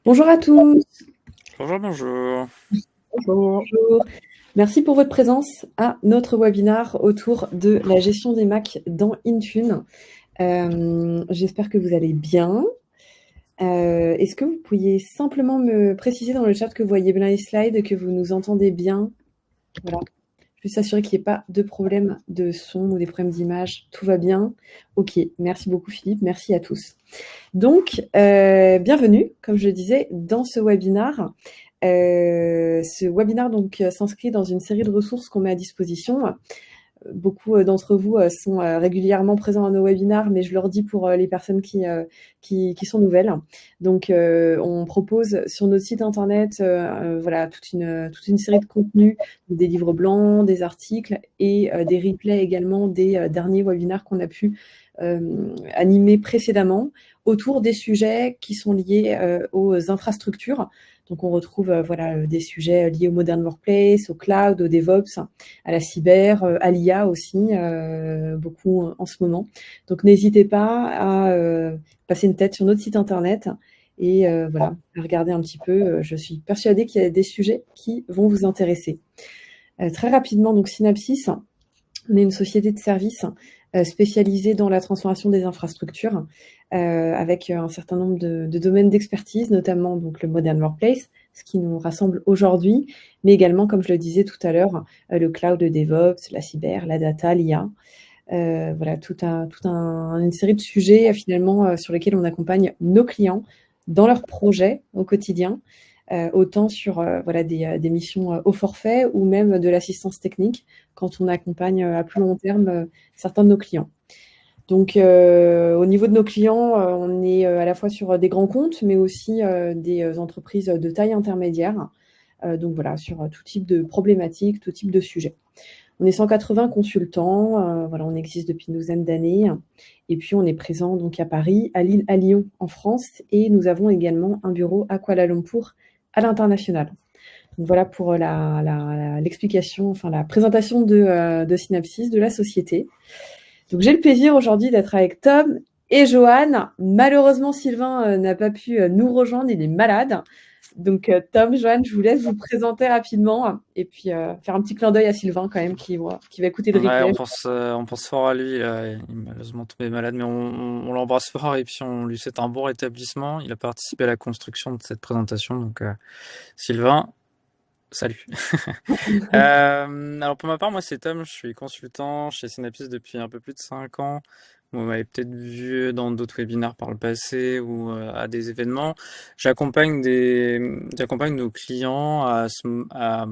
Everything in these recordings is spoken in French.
Bonjour à tous. Bonjour, bonjour. Bonjour. Bonjour. Merci pour votre présence à notre webinar autour de la gestion des Mac dans Intune. J'espère que vous allez bien. Est-ce que vous pourriez simplement me préciser dans le chat que vous voyez bien les slides, que vous nous entendez bien? Voilà. Juste s'assurer qu'il n'y ait pas de problème de son ou des problèmes d'image. Tout va bien? Ok, merci beaucoup Philippe, merci à tous. Donc, bienvenue, comme je le disais, dans ce webinar. Ce webinar donc s'inscrit dans une série de ressources qu'on met à disposition. Beaucoup d'entre vous sont régulièrement présents à nos webinars, mais je leur dis pour les personnes qui sont nouvelles. Donc, on propose sur notre site internet voilà, toute une série de contenus, des livres blancs, des articles et des replays également des derniers webinars qu'on a pu animer précédemment autour des sujets qui sont liés aux infrastructures. Donc, on retrouve voilà, des sujets liés au Modern Workplace, au cloud, au DevOps, à la cyber, à l'IA aussi, beaucoup en ce moment. Donc, n'hésitez pas à passer une tête sur notre site internet et voilà, à regarder un petit peu. Je suis persuadée qu'il y a des sujets qui vont vous intéresser. Très rapidement, donc Synapsys, on est une société de services spécialisée dans la transformation des infrastructures avec un certain nombre de domaines d'expertise, notamment donc le Modern Workplace, ce qui nous rassemble aujourd'hui, mais également, comme je le disais tout à l'heure, le cloud, le DevOps, la cyber, la data, l'IA. Voilà, une série de sujets finalement sur lesquels on accompagne nos clients dans leurs projets au quotidien, autant sur voilà, des missions au forfait ou même de l'assistance technique quand on accompagne à plus long terme certains de nos clients. Donc, au niveau de nos clients, on est à la fois sur des grands comptes, mais aussi des entreprises de taille intermédiaire. Donc voilà, sur tout type de problématiques, tout type de sujets. On est 180 consultants, voilà, on existe depuis une douzaine d'années. Et puis, on est présent donc à Paris, à Lille, à Lyon, en France. Et nous avons également un bureau à Kuala Lumpur, à l'international. Donc voilà pour l'explication, enfin la présentation de Synapsys, de la société. Donc j'ai le plaisir aujourd'hui d'être avec Tom et Johan. Malheureusement, Sylvain n'a pas pu nous rejoindre, il est malade. Donc Tom, Johan, je vous laisse vous présenter rapidement et puis faire un petit clin d'œil à Sylvain quand même qui va écouter le Ouais, replay. on pense fort à lui. Il est malheureusement tombé malade, mais on l'embrasse fort et puis on lui souhaite un bon rétablissement. Il a participé à la construction de cette présentation. Donc, Sylvain, salut. Alors, pour ma part, moi, c'est Tom. Je suis consultant chez Synapsys depuis un peu plus de 5 ans. Vous m'avez peut-être vu dans d'autres webinaires par le passé ou à des événements. J'accompagne nos clients à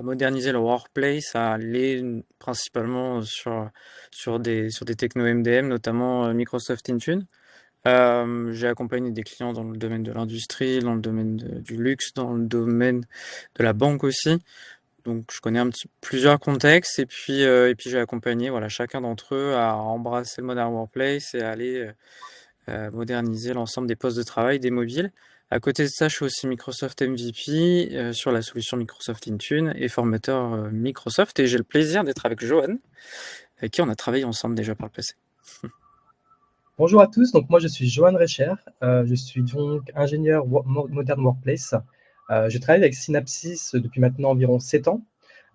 moderniser leur workplace, à aller principalement sur des technos MDM, notamment Microsoft Intune. J'ai accompagné des clients dans le domaine de l'industrie, dans le domaine du luxe, dans le domaine de la banque aussi. Donc je connais plusieurs contextes et puis j'ai accompagné voilà chacun d'entre eux à embrasser le Modern Workplace et à aller moderniser l'ensemble des postes de travail, des mobiles. À côté de ça, je suis aussi Microsoft MVP sur la solution Microsoft Intune et formateur Microsoft, et j'ai le plaisir d'être avec Johan, avec qui on a travaillé ensemble déjà par le passé. Bonjour à tous, donc moi je suis Johan Recher, je suis donc ingénieur Modern Workplace. Je travaille avec Synapsys depuis maintenant environ 7 ans.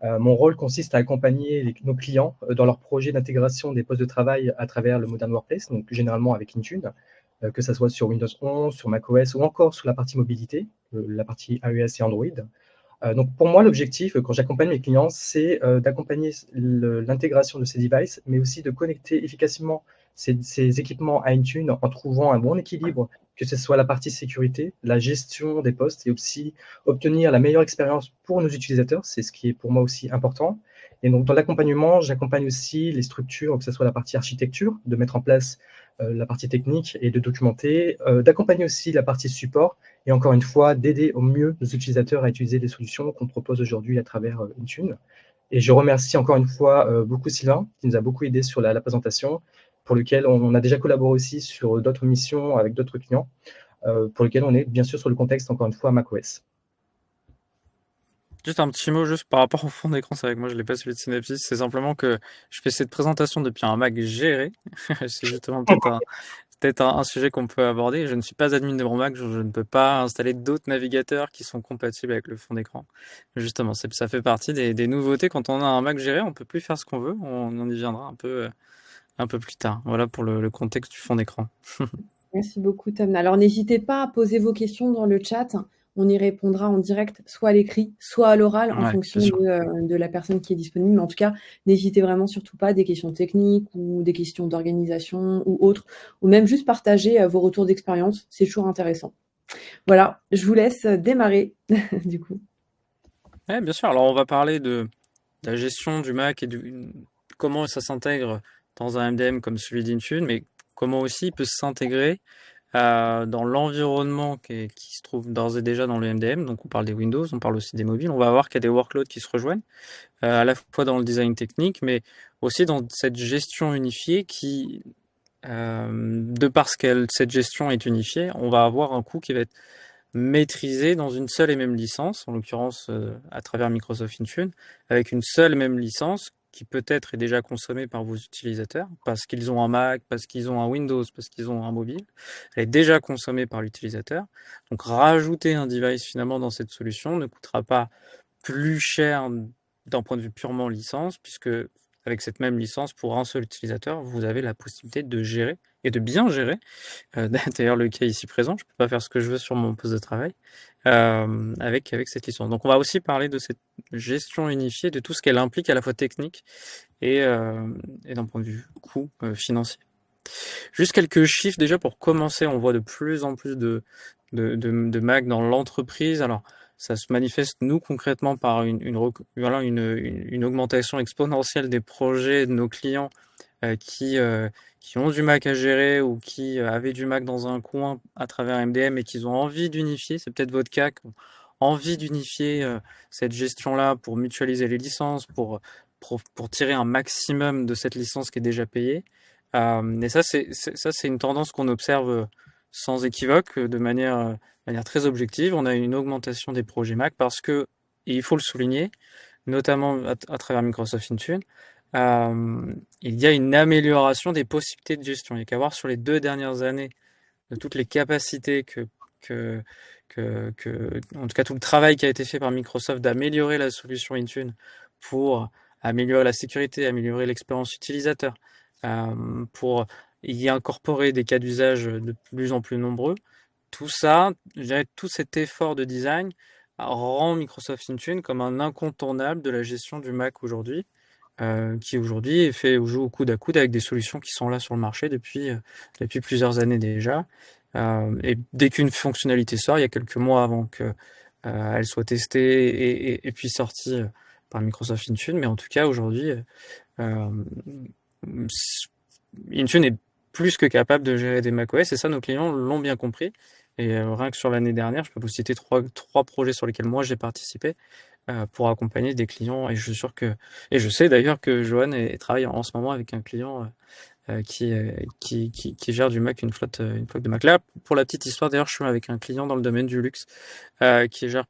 Mon rôle consiste à accompagner nos clients dans leur projet d'intégration des postes de travail à travers le Modern Workplace, donc généralement avec Intune, que ce soit sur Windows 11, sur macOS ou encore sur la partie mobilité, la partie iOS et Android. Donc pour moi, l'objectif, quand j'accompagne mes clients, c'est d'accompagner l'intégration de ces devices, mais aussi de connecter efficacement ces équipements à Intune en trouvant un bon équilibre, que ce soit la partie sécurité, la gestion des postes et aussi obtenir la meilleure expérience pour nos utilisateurs. C'est ce qui est pour moi aussi important. Et donc dans l'accompagnement, j'accompagne aussi les structures, que ce soit la partie architecture, de mettre en place la partie technique et de documenter, d'accompagner aussi la partie support et encore une fois, d'aider au mieux nos utilisateurs à utiliser les solutions qu'on propose aujourd'hui à travers Intune. Et je remercie encore une fois beaucoup Sylvain, qui nous a beaucoup aidé sur la présentation, pour lequel on a déjà collaboré aussi sur d'autres missions avec d'autres clients, pour lequel on est bien sûr sur le contexte, encore une fois, macOS. Juste un petit mot juste par rapport au fond d'écran, c'est vrai que moi je l'ai pas celui de Synapsys, c'est simplement que je fais cette présentation depuis un Mac géré. C'est justement peut-être peut-être un sujet qu'on peut aborder. Je ne suis pas admin de mon Mac, je ne peux pas installer d'autres navigateurs qui sont compatibles avec le fond d'écran. Justement, ça fait partie des nouveautés. Quand on a un Mac géré, on peut plus faire ce qu'on veut. On y viendra un peu plus tard. Voilà pour le contexte du fond d'écran. Merci beaucoup, Tom. Alors, n'hésitez pas à poser vos questions dans le chat. On y répondra en direct, soit à l'écrit, soit à l'oral, en Ouais, fonction bien sûr. de la personne qui est disponible. Mais en tout cas, n'hésitez vraiment surtout pas des questions techniques ou des questions d'organisation ou autres, ou même juste partager vos retours d'expérience. C'est toujours intéressant. Voilà, je vous laisse démarrer, du coup. Ouais, bien sûr. Alors, on va parler de la gestion du Mac et comment ça s'intègre dans un MDM comme celui d'Intune, mais comment aussi il peut s'intégrer dans l'environnement qui se trouve d'ores et déjà dans le MDM. Donc on parle des Windows, on parle aussi des mobiles. On va voir qu'il y a des workloads qui se rejoignent, à la fois dans le design technique, mais aussi dans cette gestion unifiée qui, de parce que cette gestion est unifiée, on va avoir un coût qui va être maîtrisé dans une seule et même licence, en l'occurrence à travers Microsoft Intune, avec une seule et même licence qui peut-être est déjà consommée par vos utilisateurs, parce qu'ils ont un Mac, parce qu'ils ont un Windows, parce qu'ils ont un mobile, elle est déjà consommée par l'utilisateur. Donc rajouter un device finalement dans cette solution ne coûtera pas plus cher d'un point de vue purement licence, puisque avec cette même licence, pour un seul utilisateur, vous avez la possibilité de gérer et de bien gérer. D'ailleurs, le cas ici présent, je peux pas faire ce que je veux sur mon poste de travail avec cette licence. Donc, on va aussi parler de cette gestion unifiée, de tout ce qu'elle implique à la fois technique et d'un point de vue coût financier. Juste quelques chiffres déjà pour commencer. On voit de plus en plus de Mac dans l'entreprise. Alors, ça se manifeste, nous, concrètement, par une augmentation exponentielle des projets de nos clients qui ont du Mac à gérer ou qui avaient du Mac dans un coin à travers MDM et qu'ils ont envie d'unifier. C'est peut-être votre cas, qui ont envie d'unifier cette gestion-là pour mutualiser les licences, pour tirer un maximum de cette licence qui est déjà payée. Et ça, c'est une tendance qu'on observe sans équivoque, de manière très objective. On a une augmentation des projets Mac parce que, et il faut le souligner, notamment à travers Microsoft Intune, il y a une amélioration des possibilités de gestion. Il n'y a qu'à voir sur les 2 dernières années de toutes les capacités que, en tout cas tout le travail qui a été fait par Microsoft d'améliorer la solution Intune pour améliorer la sécurité, améliorer l'expérience utilisateur, pour y incorporer des cas d'usage de plus en plus nombreux. Tout ça, je dirais, tout cet effort de design rend Microsoft Intune comme un incontournable de la gestion du Mac aujourd'hui, qui aujourd'hui est fait joue au coude à coude avec des solutions qui sont là sur le marché depuis plusieurs années déjà. Et dès qu'une fonctionnalité sort, il y a quelques mois avant que elle soit testée et puis sortie par Microsoft Intune, mais en tout cas aujourd'hui, euh, Intune est plus que capable de gérer des macOS et ça, nos clients l'ont bien compris. Et rien que sur l'année dernière, je peux vous citer trois projets sur lesquels moi j'ai participé pour accompagner des clients. Et je suis sûr et je sais d'ailleurs que Johan travaille en ce moment avec un client qui gère du Mac, une flotte de Mac. Là, pour la petite histoire, d'ailleurs, je suis avec un client dans le domaine du luxe qui gère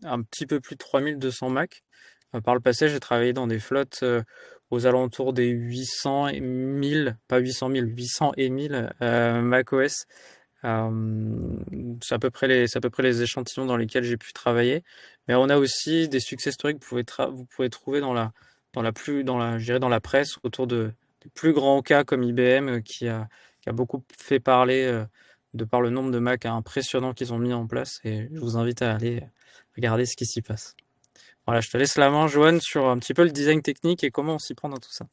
un petit peu plus de 3200 Mac. Par le passé, j'ai travaillé dans des flottes aux alentours des 800 et 1000, pas 800 000, 800 et 1000 macOS. C'est à peu près les échantillons dans lesquels j'ai pu travailler. Mais on a aussi des success stories que vous pouvez trouver je dirais dans la presse autour des plus grands cas comme IBM qui a beaucoup fait parler de par le nombre de Mac impressionnants qu'ils ont mis en place. Et je vous invite à aller regarder ce qui s'y passe. Voilà, je te laisse la main, Johan, sur un petit peu le design technique et comment on s'y prend dans tout ça.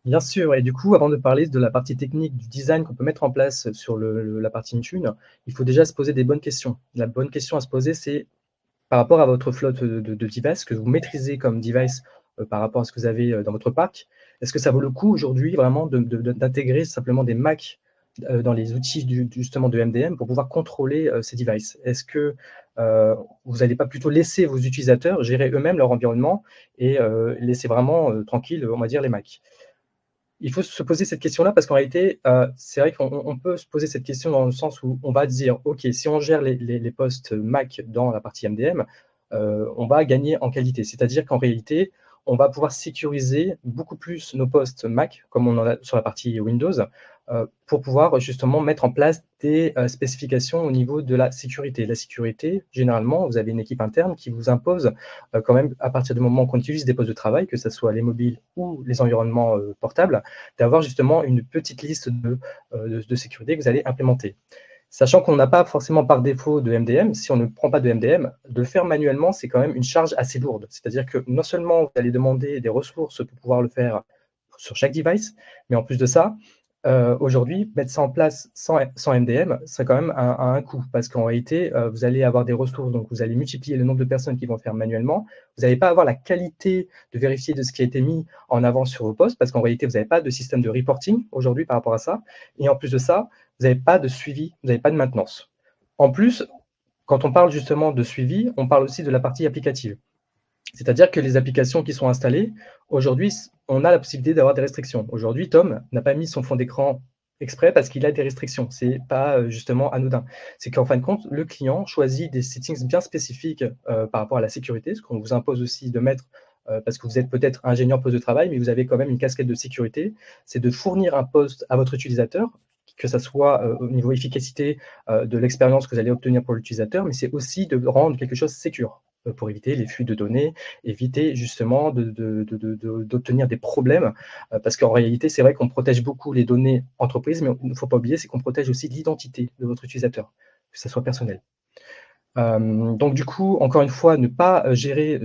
Bien sûr, et du coup, avant de parler de la partie technique, du design qu'on peut mettre en place sur la partie Intune, il faut déjà se poser des bonnes questions. La bonne question à se poser, c'est par rapport à votre flotte de devices que vous maîtrisez comme device par rapport à ce que vous avez dans votre parc, est-ce que ça vaut le coup aujourd'hui vraiment d'intégrer simplement des Mac dans les outils justement de MDM pour pouvoir contrôler ces devices? Est-ce que vous n'allez pas plutôt laisser vos utilisateurs gérer eux-mêmes leur environnement et laisser vraiment tranquille, on va dire, les Mac? Il faut se poser cette question-là parce qu'en réalité, c'est vrai qu'on peut se poser cette question dans le sens où on va dire, OK, si on gère les postes Mac dans la partie MDM, on va gagner en qualité. C'est-à-dire qu'en réalité, on va pouvoir sécuriser beaucoup plus nos postes Mac, comme on en a sur la partie Windows, pour pouvoir justement mettre en place des spécifications au niveau de la sécurité. La sécurité, généralement, vous avez une équipe interne qui vous impose quand même, à partir du moment qu'on utilise des postes de travail, que ce soit les mobiles ou les environnements portables, d'avoir justement une petite liste de sécurité que vous allez implémenter. Sachant qu'on n'a pas forcément par défaut de MDM, si on ne prend pas de MDM, de le faire manuellement, c'est quand même une charge assez lourde. C'est-à-dire que non seulement vous allez demander des ressources pour pouvoir le faire sur chaque device, mais en plus de ça, aujourd'hui, mettre ça en place sans MDM, c'est quand même un coût, parce qu'en réalité, vous allez avoir des ressources, donc vous allez multiplier le nombre de personnes qui vont le faire manuellement. Vous n'allez pas avoir la qualité de vérifier de ce qui a été mis en avant sur vos postes, parce qu'en réalité, vous n'avez pas de système de reporting aujourd'hui par rapport à ça. Et en plus de ça, vous n'avez pas de suivi, vous n'avez pas de maintenance. En plus, quand on parle justement de suivi, on parle aussi de la partie applicative. C'est-à-dire que les applications qui sont installées, aujourd'hui, on a la possibilité d'avoir des restrictions. Aujourd'hui, Tom n'a pas mis son fond d'écran exprès parce qu'il a des restrictions. Ce n'est pas justement anodin. C'est qu'en fin de compte, le client choisit des settings bien spécifiques par rapport à la sécurité, ce qu'on vous impose aussi de mettre parce que vous êtes peut-être ingénieur poste de travail, mais vous avez quand même une casquette de sécurité, c'est de fournir un poste à votre utilisateur, que ça soit au niveau efficacité de l'expérience que vous allez obtenir pour l'utilisateur, mais c'est aussi de rendre quelque chose sécure pour éviter les fuites de données, éviter justement d'obtenir des problèmes, parce qu'en réalité, c'est vrai qu'on protège beaucoup les données entreprises, mais il ne faut pas oublier, c'est qu'on protège aussi l'identité de votre utilisateur, que ça soit personnel. Donc du coup, encore une fois, ne pas gérer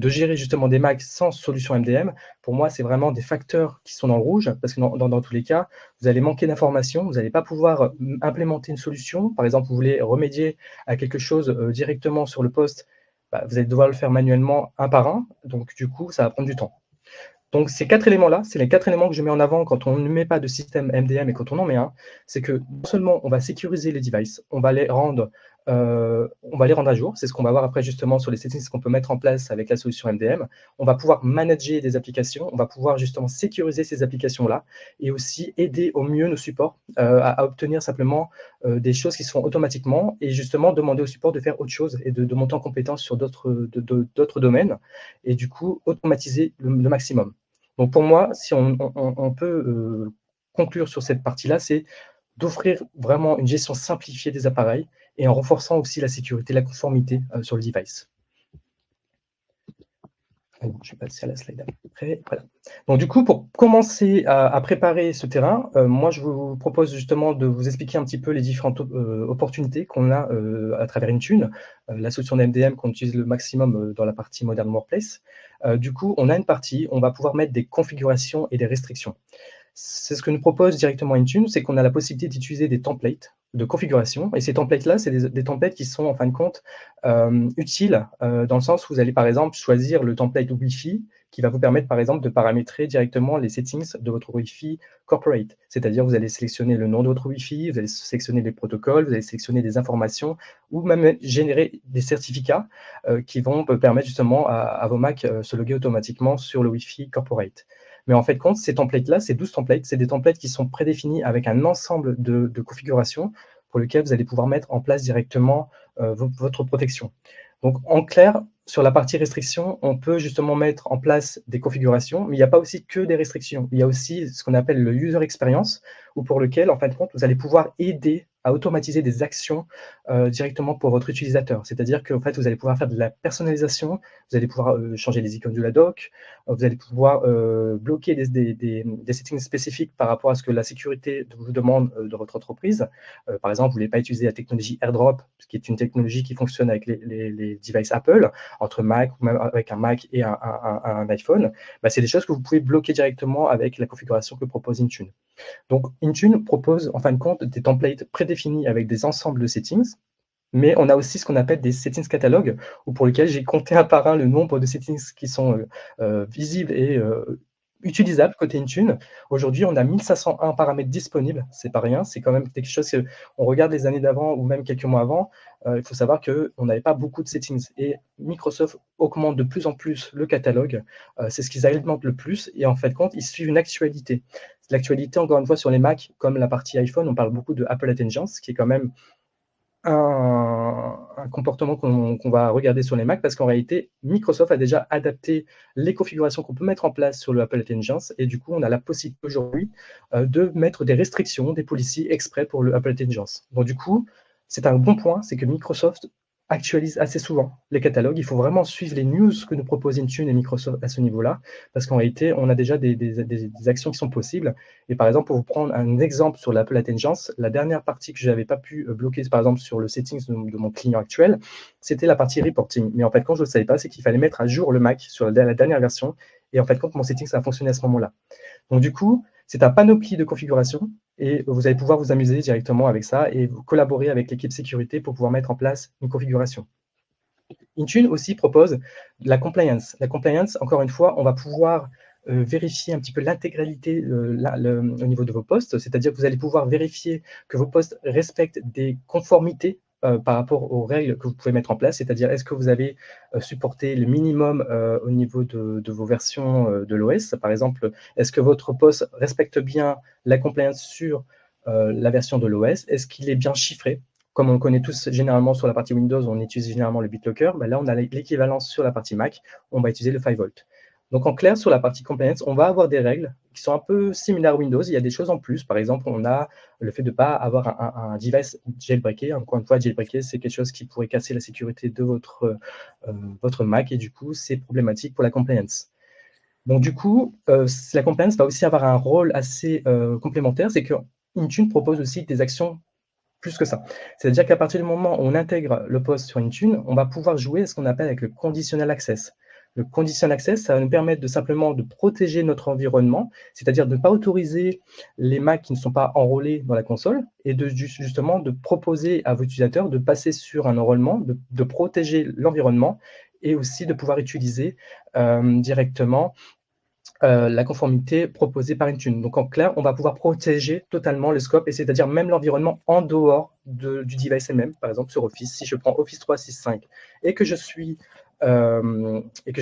gérer justement des Macs sans solution MDM, pour moi, c'est vraiment des facteurs qui sont dans le rouge, parce que dans tous les cas, vous allez manquer d'informations, vous n'allez pas pouvoir implémenter une solution. Par exemple, vous voulez remédier à quelque chose directement sur le poste, vous allez devoir le faire manuellement un par un, donc du coup, ça va prendre du temps. Donc ces 4 éléments-là, c'est les 4 éléments que je mets en avant quand on ne met pas de système MDM et quand on en met un, c'est que non seulement on va sécuriser les devices, on va les rendre à jour, c'est ce qu'on va voir après justement sur les settings qu'on peut mettre en place avec la solution MDM. On va pouvoir manager des applications, on va pouvoir justement sécuriser ces applications-là et aussi aider au mieux nos supports à obtenir simplement des choses qui se font automatiquement et justement demander au support de faire autre chose et de monter en compétence sur d'autres domaines et du coup automatiser le maximum. Donc pour moi, si on peut conclure sur cette partie-là, c'est d'offrir vraiment une gestion simplifiée des appareils et en renforçant aussi la sécurité, la conformité sur le device. Je vais passer à la slide après. Voilà. Donc du coup, pour commencer à préparer ce terrain, moi je vous propose justement de vous expliquer un petit peu les différentes opportunités qu'on a à travers Intune, la solution d'MDM qu'on utilise le maximum dans la partie Modern Workplace. Du coup, on a une partie, on va pouvoir mettre des configurations et des restrictions. C'est ce que nous propose directement Intune, c'est qu'on a la possibilité d'utiliser des templates de configuration. Et ces templates-là, c'est des templates qui sont en fin de compte utiles dans le sens où vous allez par exemple choisir le template Wi-Fi qui va vous permettre par exemple de paramétrer directement les settings de votre Wi-Fi corporate. C'est-à-dire vous allez sélectionner le nom de votre Wi-Fi, vous allez sélectionner les protocoles, vous allez sélectionner des informations ou même générer des certificats qui vont permettre justement à vos Mac se loguer automatiquement sur le Wi-Fi corporate. Mais en fait, compte, ces templates-là, ces 12 templates, c'est des templates qui sont prédéfinis avec un ensemble de configurations pour lesquelles vous allez pouvoir mettre en place directement votre protection. Donc, en clair, sur la partie restriction, on peut justement mettre en place des configurations, mais il n'y a pas aussi que des restrictions. Il y a aussi ce qu'on appelle le user experience, ou pour lequel, en fin de compte, vous allez pouvoir aider à automatiser des actions directement pour votre utilisateur. C'est-à-dire que en fait, vous allez pouvoir faire de la personnalisation, vous allez pouvoir changer les icônes de la doc, vous allez pouvoir bloquer des settings spécifiques par rapport à ce que la sécurité vous demande de votre entreprise. Par exemple, vous ne voulez pas utiliser la technologie AirDrop, qui est une technologie qui fonctionne avec les devices Apple, entre Mac ou même avec un Mac et un iPhone. C'est des choses que vous pouvez bloquer directement avec la configuration que propose Intune. Donc, Intune propose, en fin de compte, des templates prédéfinis avec des ensembles de settings, mais on a aussi ce qu'on appelle des settings catalogues, ou pour lesquels j'ai compté un par un le nombre de settings qui sont visibles et utilisables côté Intune. Aujourd'hui, on a 1501 paramètres disponibles, c'est pas rien, c'est quand même quelque chose que, on regarde les années d'avant ou même quelques mois avant, il faut savoir qu'on n'avait pas beaucoup de settings et Microsoft augmente de plus en plus le catalogue, c'est ce qu'ils alimentent le plus et en fait compte, ils suivent une actualité. L'actualité, encore une fois, sur les Mac, comme la partie iPhone, on parle beaucoup de Apple Intelligence, qui est quand même un comportement qu'on va regarder sur les Mac, parce qu'en réalité, Microsoft a déjà adapté les configurations qu'on peut mettre en place sur le Apple Intelligence, et du coup, on a la possibilité aujourd'hui de mettre des restrictions, des policies exprès pour le Apple Intelligence. Donc du coup, c'est un bon point, c'est que Microsoft actualise assez souvent les catalogues. Il faut vraiment suivre les news que nous propose Intune et Microsoft à ce niveau-là, parce qu'en réalité, on a déjà des actions qui sont possibles. Et par exemple, pour vous prendre un exemple sur l'Apple Intelligence, la dernière partie que je n'avais pas pu bloquer, par exemple, sur le settings de mon client actuel, c'était la partie reporting. Mais en fait, quand je ne le savais pas, c'est qu'il fallait mettre à jour le Mac sur la dernière version. Et en fait, quand mon setting, ça a fonctionné à ce moment-là. Donc du coup, c'est un panoplie de configurations et vous allez pouvoir vous amuser directement avec ça et vous collaborer avec l'équipe sécurité pour pouvoir mettre en place une configuration. Intune aussi propose la compliance. La compliance, encore une fois, on va pouvoir vérifier un petit peu l'intégralité au niveau de vos postes, c'est-à-dire que vous allez pouvoir vérifier que vos postes respectent des conformités par rapport aux règles que vous pouvez mettre en place, c'est-à-dire est-ce que vous avez supporté le minimum au niveau de vos versions de l'OS. Par exemple, est-ce que votre poste respecte bien la compliance sur la version de l'OS? Est-ce qu'il est bien chiffré? Comme on le connaît tous généralement sur la partie Windows, on utilise généralement le BitLocker. Ben là, on a l'équivalence sur la partie Mac, on va utiliser le 5V. Donc en clair, sur la partie compliance, on va avoir des règles qui sont un peu similaires à Windows. Il y a des choses en plus. Par exemple, on a le fait de ne pas avoir un device jailbreaké. Encore une fois, jailbreaké, c'est quelque chose qui pourrait casser la sécurité de votre Mac et du coup, c'est problématique pour la compliance. Donc du coup, la compliance va aussi avoir un rôle assez complémentaire, c'est que Intune propose aussi des actions plus que ça. C'est-à-dire qu'à partir du moment où on intègre le poste sur Intune, on va pouvoir jouer à ce qu'on appelle avec le conditional access. Le conditional access, ça va nous permettre de simplement de protéger notre environnement, c'est-à-dire de ne pas autoriser les Macs qui ne sont pas enrôlés dans la console et justement de proposer à vos utilisateurs de passer sur un enrôlement, de protéger l'environnement et aussi de pouvoir utiliser directement la conformité proposée par Intune. Donc en clair, on va pouvoir protéger totalement le scope, et c'est-à-dire même l'environnement en dehors du device elle-même. Par exemple, sur Office, si je prends Office 365 et que je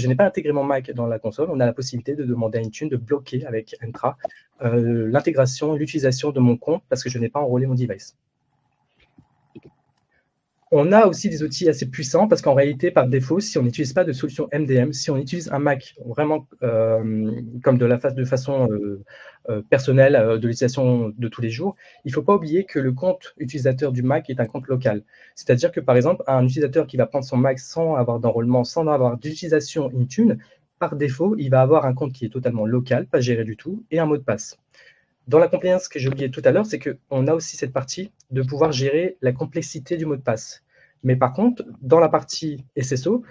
n'ai pas intégré mon Mac dans la console, on a la possibilité de demander à Intune de bloquer avec Entra l'intégration et l'utilisation de mon compte parce que je n'ai pas enrôlé mon device. On a aussi des outils assez puissants parce qu'en réalité, par défaut, si on n'utilise pas de solution MDM, si on utilise un Mac vraiment comme de façon personnelle, de l'utilisation de tous les jours, il ne faut pas oublier que le compte utilisateur du Mac est un compte local. C'est-à-dire que, par exemple, un utilisateur qui va prendre son Mac sans avoir d'enrôlement, sans avoir d'utilisation Intune, par défaut, il va avoir un compte qui est totalement local, pas géré du tout, et un mot de passe. Dans la compliance que j'ai oublié tout à l'heure, c'est qu'on a aussi cette partie de pouvoir gérer la complexité du mot de passe. Mais par contre, dans la partie SSO,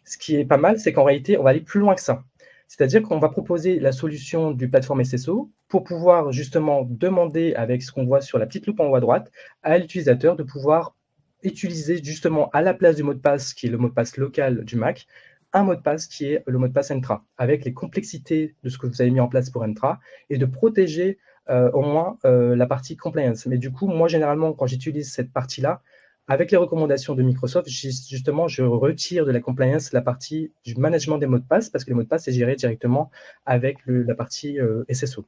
ce qui est pas mal, c'est qu'en réalité, on va aller plus loin que ça. C'est-à-dire qu'on va proposer la solution du plateforme SSO pour pouvoir justement demander, avec ce qu'on voit sur la petite loupe en haut à droite, à l'utilisateur de pouvoir utiliser justement à la place du mot de passe, qui est le mot de passe local du Mac, un mot de passe qui est le mot de passe Entra, avec les complexités de ce que vous avez mis en place pour Entra, et de protéger au moins la partie compliance. Mais du coup, moi, généralement, quand j'utilise cette partie-là, avec les recommandations de Microsoft, justement, je retire de la compliance la partie du management des mots de passe, parce que les mots de passe est géré directement avec la partie SSO.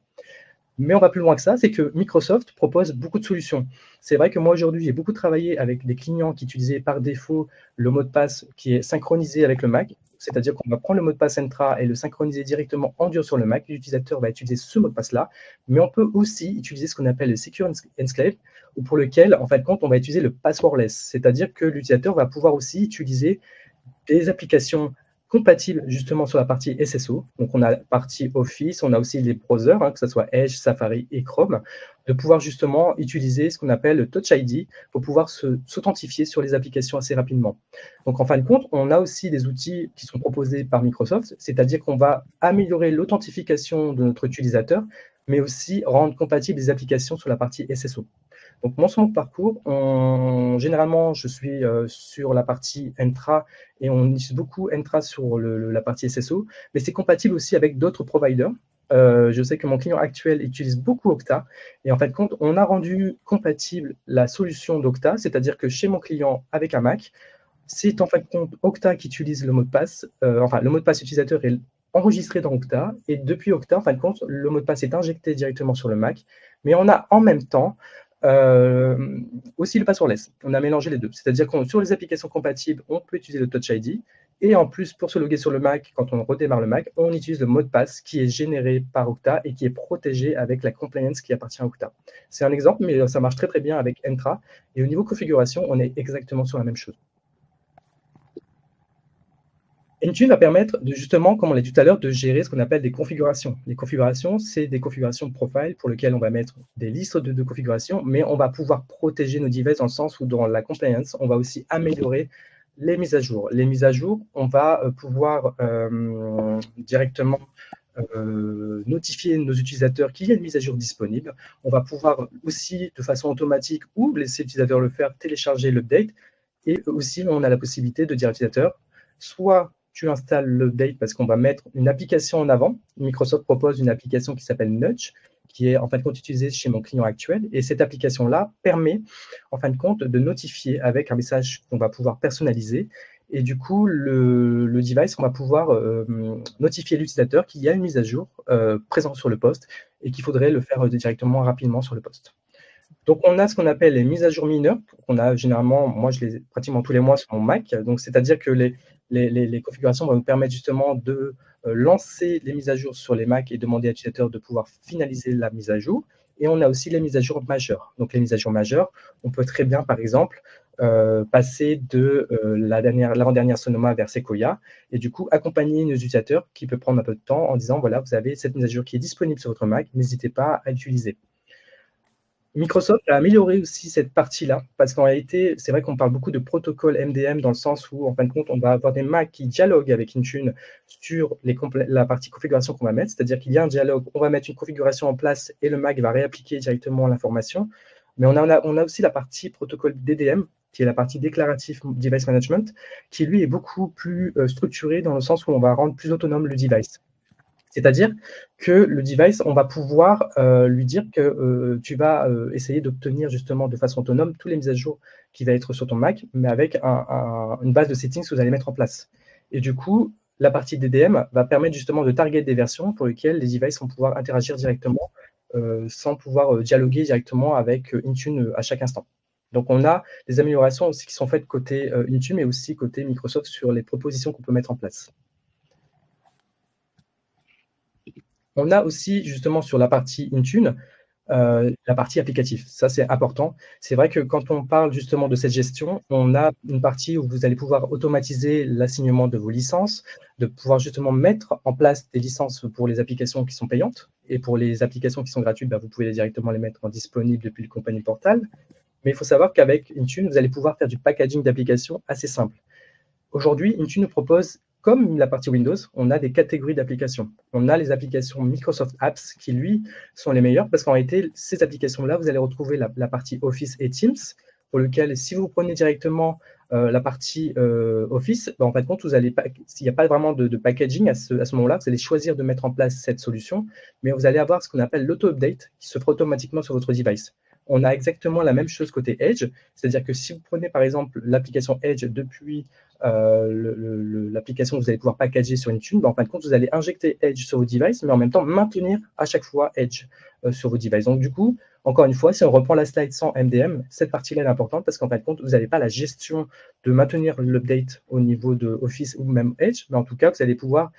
Mais on va plus loin que ça, c'est que Microsoft propose beaucoup de solutions. C'est vrai que moi, aujourd'hui, j'ai beaucoup travaillé avec des clients qui utilisaient par défaut le mot de passe qui est synchronisé avec le Mac. C'est-à-dire qu'on va prendre le mot de passe Entra et le synchroniser directement en dur sur le Mac. L'utilisateur va utiliser ce mot de passe-là. Mais on peut aussi utiliser ce qu'on appelle le Secure Enclave, ou pour lequel, en fin de compte, on va utiliser le passwordless. C'est-à-dire que l'utilisateur va pouvoir aussi utiliser des applications compatibles justement sur la partie SSO. Donc, on a la partie Office, on a aussi les browsers, que ce soit Edge, Safari et Chrome, de pouvoir justement utiliser ce qu'on appelle le Touch ID pour pouvoir s'authentifier sur les applications assez rapidement. Donc, en fin de compte, on a aussi des outils qui sont proposés par Microsoft, c'est-à-dire qu'on va améliorer l'authentification de notre utilisateur, mais aussi rendre compatibles les applications sur la partie SSO. Donc, moi, sur mon parcours, généralement, je suis sur la partie Entra et on utilise beaucoup Entra sur la partie SSO, mais c'est compatible aussi avec d'autres providers. Je sais que mon client actuel utilise beaucoup Okta et en fin de compte, on a rendu compatible la solution d'Okta, c'est-à-dire que chez mon client avec un Mac, c'est en fin de compte Okta qui utilise le mot de passe, le mot de passe utilisateur est enregistré dans Okta et depuis Okta, en fin de compte, le mot de passe est injecté directement sur le Mac, mais on a en même temps aussi le passwordless. On a mélangé les deux. C'est-à-dire que sur les applications compatibles, on peut utiliser le Touch ID. Et en plus, pour se loguer sur le Mac, quand on redémarre le Mac, on utilise le mot de passe qui est généré par Okta et qui est protégé avec la compliance qui appartient à Okta. C'est un exemple, mais ça marche très très bien avec Entra. Et au niveau configuration, on est exactement sur la même chose. Intune va permettre de justement, comme on l'a dit tout à l'heure, de gérer ce qu'on appelle des configurations. Les configurations, c'est des configurations de profile pour lesquelles on va mettre des listes de configurations, mais on va pouvoir protéger nos devices dans le sens où dans la compliance, on va aussi améliorer les mises à jour. Les mises à jour, on va pouvoir directement notifier nos utilisateurs qu'il y a une mise à jour disponible. On va pouvoir aussi, de façon automatique, ou laisser l'utilisateur le faire, télécharger l'update. Et aussi, on a la possibilité de dire à l'utilisateur, soit tu installes l'update parce qu'on va mettre une application en avant. Microsoft propose une application qui s'appelle Nudge, qui est en fin de compte utilisée chez mon client actuel. Et cette application-là permet, en fin de compte, de notifier avec un message qu'on va pouvoir personnaliser. Et du coup, le device, on va pouvoir notifier l'utilisateur qu'il y a une mise à jour présente sur le poste et qu'il faudrait le faire directement rapidement sur le poste. Donc, on a ce qu'on appelle les mises à jour mineures, qu'on a généralement, moi, je les ai pratiquement tous les mois sur mon Mac. Donc, c'est-à-dire que les configurations vont nous permettre justement de lancer les mises à jour sur les Mac et demander à l'utilisateur de pouvoir finaliser la mise à jour. Et on a aussi les mises à jour majeures. Donc, les mises à jour majeures, on peut très bien, par exemple, passer de l'avant-dernière Sonoma vers Sequoia et du coup accompagner nos utilisateurs qui peut prendre un peu de temps en disant voilà, vous avez cette mise à jour qui est disponible sur votre Mac, n'hésitez pas à l'utiliser. Microsoft a amélioré aussi cette partie-là, parce qu'en réalité, c'est vrai qu'on parle beaucoup de protocole MDM dans le sens où, en fin de compte, on va avoir des Macs qui dialoguent avec Intune sur la partie configuration qu'on va mettre, c'est-à-dire qu'il y a un dialogue, on va mettre une configuration en place et le Mac va réappliquer directement l'information. Mais on a aussi la partie protocole DDM, qui est la partie Declarative Device Management, qui lui est beaucoup plus structuré dans le sens où on va rendre plus autonome le device. C'est-à-dire que le device, on va pouvoir lui dire que tu vas essayer d'obtenir justement de façon autonome toutes les mises à jour qui va être sur ton Mac, mais avec une base de settings que vous allez mettre en place. Et du coup, la partie DDM va permettre justement de target des versions pour lesquelles les devices vont pouvoir interagir directement sans pouvoir dialoguer directement avec Intune à chaque instant. Donc, on a des améliorations aussi qui sont faites côté Intune, mais aussi côté Microsoft sur les propositions qu'on peut mettre en place. On a aussi, justement, sur la partie Intune, la partie applicative. Ça, c'est important. C'est vrai que quand on parle justement de cette gestion, on a une partie où vous allez pouvoir automatiser l'assignement de vos licences, de pouvoir justement mettre en place des licences pour les applications qui sont payantes. Et pour les applications qui sont gratuites, vous pouvez directement les mettre en disponible depuis le Company Portal. Mais il faut savoir qu'avec Intune, vous allez pouvoir faire du packaging d'applications assez simple. Aujourd'hui, Intune nous propose, comme la partie Windows, on a des catégories d'applications. On a les applications Microsoft Apps qui, lui, sont les meilleures parce qu'en réalité, ces applications-là, vous allez retrouver la partie Office et Teams, pour lequel, si vous prenez directement la partie Office, en fin de compte, s'il n'y a pas vraiment de packaging à ce moment-là, vous allez choisir de mettre en place cette solution, mais vous allez avoir ce qu'on appelle l'auto-update qui se fera automatiquement sur votre device. On a exactement la même chose côté Edge, c'est-à-dire que si vous prenez par exemple l'application Edge depuis l'application que vous allez pouvoir packager sur Intune, en fin de compte, vous allez injecter Edge sur vos devices, mais en même temps maintenir à chaque fois Edge sur vos devices. Donc du coup, encore une fois, si on reprend la slide sans MDM, cette partie-là est importante parce qu'en fin de compte, vous n'avez pas la gestion de maintenir l'update au niveau de Office ou même Edge, mais en tout cas, vous allez pouvoir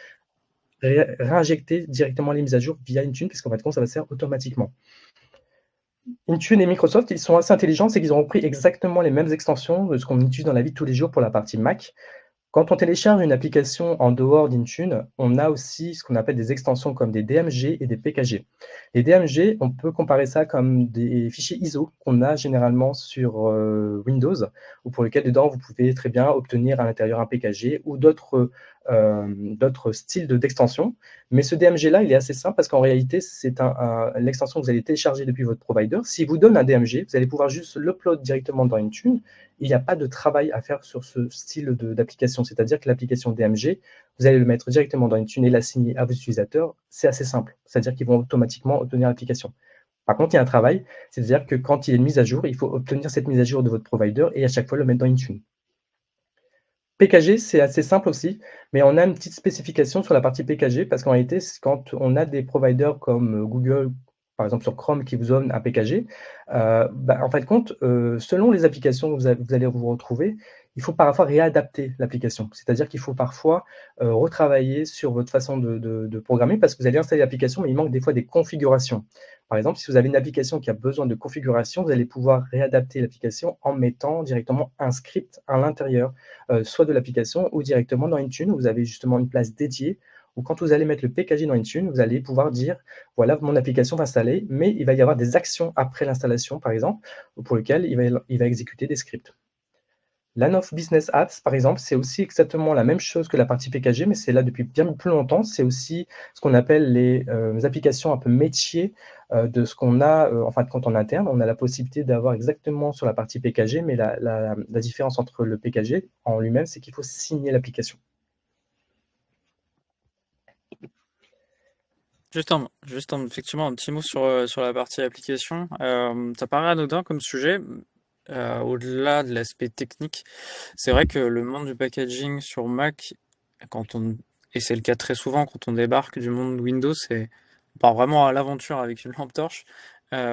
réinjecter directement les mises à jour via Intune, puisqu'en fin de compte, ça va se faire automatiquement. Intune et Microsoft, ils sont assez intelligents, c'est qu'ils ont repris exactement les mêmes extensions de ce qu'on utilise dans la vie de tous les jours pour la partie Mac. Quand on télécharge une application en dehors d'Intune, on a aussi ce qu'on appelle des extensions comme des DMG et des PKG. Les DMG, on peut comparer ça comme des fichiers ISO qu'on a généralement sur Windows, ou pour lesquels dedans vous pouvez très bien obtenir à l'intérieur un PKG ou d'autres styles d'extension. Mais ce DMG-là, il est assez simple parce qu'en réalité, c'est l'extension que vous allez télécharger depuis votre provider. S'il vous donne un DMG, vous allez pouvoir juste l'upload directement dans Intune. Il n'y a pas de travail à faire sur ce style d'application. C'est-à-dire que l'application DMG, vous allez le mettre directement dans Intune et l'assigner à vos utilisateurs. C'est assez simple. C'est-à-dire qu'ils vont automatiquement obtenir l'application. Par contre, il y a un travail. C'est-à-dire que quand il y a une mise à jour, il faut obtenir cette mise à jour de votre provider et à chaque fois le mettre dans Intune. PKG, c'est assez simple aussi, mais on a une petite spécification sur la partie PKG parce qu'en réalité, quand on a des providers comme Google par exemple sur Chrome qui vous donne un PKG, en fin de compte, selon les applications que vous allez vous retrouver, il faut parfois réadapter l'application. C'est-à-dire qu'il faut parfois retravailler sur votre façon de programmer parce que vous allez installer l'application, mais il manque des fois des configurations. Par exemple, si vous avez une application qui a besoin de configuration, vous allez pouvoir réadapter l'application en mettant directement un script à l'intérieur, soit de l'application ou directement dans Intune, où vous avez justement une place dédiée, où quand vous allez mettre le PKG dans Intune, vous allez pouvoir dire: «Voilà, mon application va s'installer», mais il va y avoir des actions après l'installation, par exemple, pour lesquelles il va exécuter des scripts. LAN-OFF Business Apps, par exemple, c'est aussi exactement la même chose que la partie PKG, mais c'est là depuis bien plus longtemps. C'est aussi ce qu'on appelle les applications un peu métiers de ce qu'on a en fin de compte en interne. On a la possibilité d'avoir exactement sur la partie PKG, mais la différence entre le PKG en lui-même, c'est qu'il faut signer l'application. Effectivement, un petit mot sur la partie application. Ça paraît anodin comme sujet. Au-delà de l'aspect technique, c'est vrai que le monde du packaging sur Mac, quand on, et c'est le cas très souvent quand on débarque du monde Windows, on part vraiment à l'aventure avec une lampe torche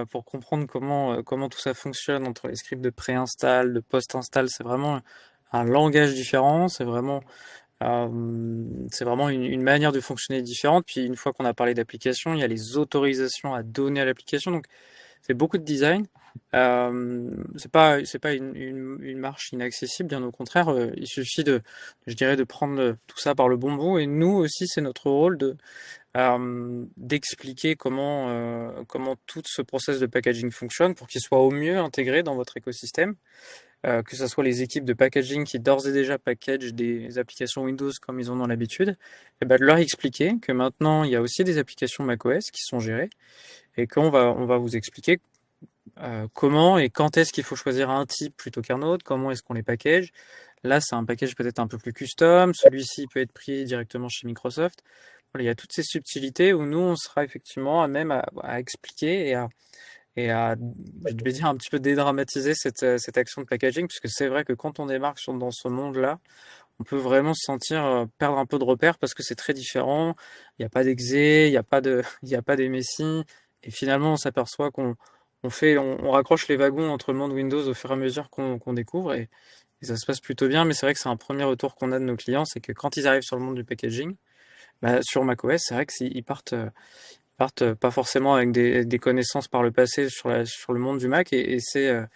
pour comprendre comment tout ça fonctionne entre les scripts de pré-install, de post-install. C'est vraiment un langage différent, c'est vraiment une manière de fonctionner différente. Puis une fois qu'on a parlé d'application, il y a les autorisations à donner à l'application. Donc c'est beaucoup de design. C'est pas une marche inaccessible, bien au contraire. Il suffit je dirais, de prendre tout ça par le bon bout. Et nous aussi, c'est notre rôle d'expliquer comment tout ce process de packaging fonctionne pour qu'il soit au mieux intégré dans votre écosystème. Que ce soit les équipes de packaging qui d'ores et déjà packagent des applications Windows comme ils en ont l'habitude, et ben de leur expliquer que maintenant il y a aussi des applications macOS qui sont gérées et on va vous expliquer comment et quand est-ce qu'il faut choisir un type plutôt qu'un autre, comment est-ce qu'on les package. Là, c'est un package peut-être un peu plus custom, celui-ci peut être pris directement chez Microsoft. Voilà, il y a toutes ces subtilités où nous, on sera effectivement à même à expliquer et à, je vais dire, un petit peu dédramatiser cette action de packaging, puisque c'est vrai que quand on démarque dans ce monde-là, on peut vraiment se sentir perdre un peu de repère parce que c'est très différent. Il n'y a pas d'exé, il n'y a pas il y a pas d'MSI, et finalement on s'aperçoit on raccroche les wagons entre le monde Windows au fur et à mesure qu'on découvre, et ça se passe plutôt bien. Mais c'est vrai que c'est un premier retour qu'on a de nos clients, c'est que quand ils arrivent sur le monde du packaging, bah, sur macOS, c'est vrai qu'ils partent pas forcément avec des connaissances par le passé sur le monde du Mac, et c'est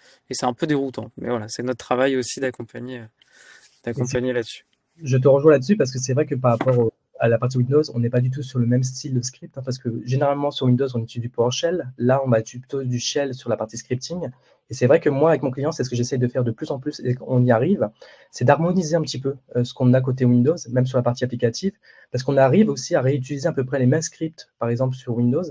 un peu déroutant. Mais voilà, c'est notre travail aussi Et d'accompagner là-dessus. je te rejoins là-dessus parce que c'est vrai que par rapport à la partie Windows, on n'est pas du tout sur le même style de script, hein, parce que généralement sur Windows, on utilise du PowerShell. Là, on va utiliser plutôt du shell sur la partie scripting. Et c'est vrai que moi, avec mon client, c'est ce que j'essaie de faire de plus en plus et qu'on y arrive, c'est d'harmoniser un petit peu ce qu'on a côté Windows, même sur la partie applicative, parce qu'on arrive aussi à réutiliser à peu près les mêmes scripts, par exemple sur Windows,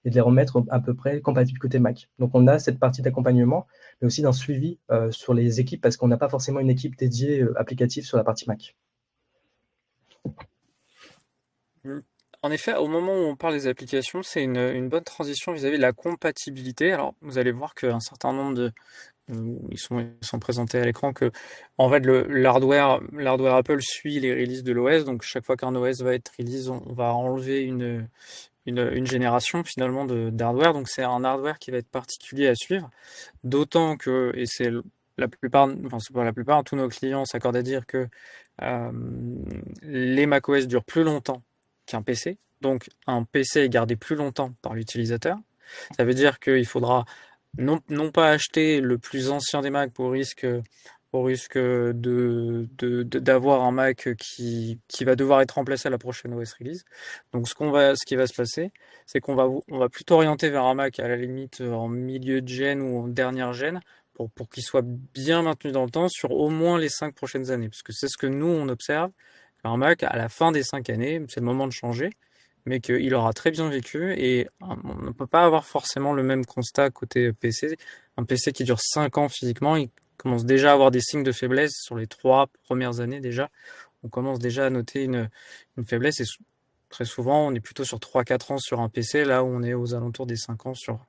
et de les remettre à peu près compatibles côté Mac. Donc on a cette partie d'accompagnement, mais aussi d'un suivi sur les équipes, parce qu'on n'a pas forcément une équipe dédiée applicative sur la partie Mac. Mm. En effet, au moment où on parle des applications, c'est une bonne transition vis-à-vis de la compatibilité. Alors, vous allez voir qu'un certain nombre ils sont présentés à l'écran que, en fait, l'hardware Apple suit les releases de l'OS. Donc, chaque fois qu'un OS va être release, on va enlever une génération finalement d'hardware. Donc, c'est un hardware qui va être particulier à suivre. D'autant que, et c'est la plupart, enfin, c'est pas la plupart, tous nos clients s'accordent à dire que euh, les macOS durent plus longtemps qu'un PC. Donc, un PC est gardé plus longtemps par l'utilisateur. Ça veut dire qu'il faudra non pas acheter le plus ancien des Mac au risque d'avoir un Mac qui va devoir être remplacé à la prochaine OS release. Donc, ce qui va se passer, c'est on va plutôt orienter vers un Mac à la limite en milieu de gène ou en dernière gène pour qu'il soit bien maintenu dans le temps sur au moins les 5 prochaines années. Parce que c'est ce que nous, on observe. Un Mac, à la fin des 5 années, c'est le moment de changer, mais qu'il aura très bien vécu, et on ne peut pas avoir forcément le même constat côté PC. Un PC qui dure 5 ans physiquement, il commence déjà à avoir des signes de faiblesse sur les 3 premières années déjà. On commence déjà à noter une faiblesse, et très souvent on est plutôt sur 3-4 ans sur un PC, là où on est aux alentours des 5 ans sur